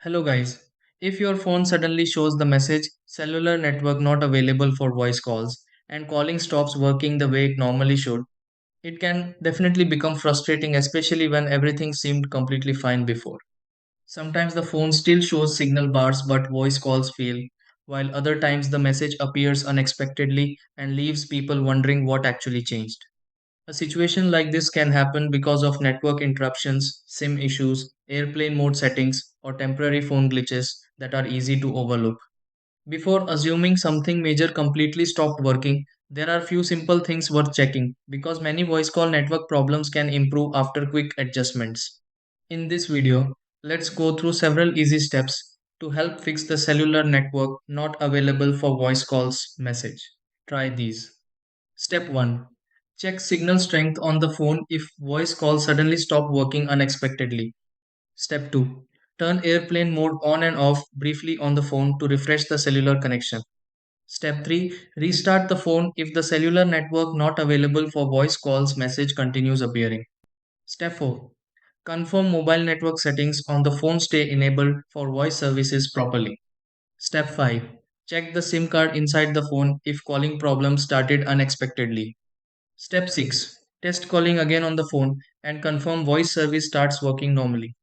Hello guys. If your phone suddenly shows the message cellular network not available for voice calls and calling stops working the way it normally should, it can definitely become frustrating, especially when everything seemed completely fine before. Sometimes the phone still shows signal bars but voice calls fail, while other times the message appears unexpectedly and leaves people wondering what actually changed. A situation like this can happen because of network interruptions, SIM issues, airplane mode settings, or temporary phone glitches that are easy to overlook. Before assuming something major completely stopped working, there are few simple things worth checking because many voice call network problems can improve after quick adjustments. In this video, let's go through several easy steps to help fix the cellular network not available for voice calls message. Try these. Step 1. Check signal strength on the phone if voice calls suddenly stop working unexpectedly. Step 2. Turn airplane mode on and off briefly on the phone to refresh the cellular connection. Step 3. Restart the phone if the cellular network not available for voice calls message continues appearing. Step 4. Confirm mobile network settings on the phone stay enabled for voice services properly. Step 5. Check the SIM card inside the phone if calling problems started unexpectedly. Step 6. Test calling again on the phone and confirm voice service starts working normally.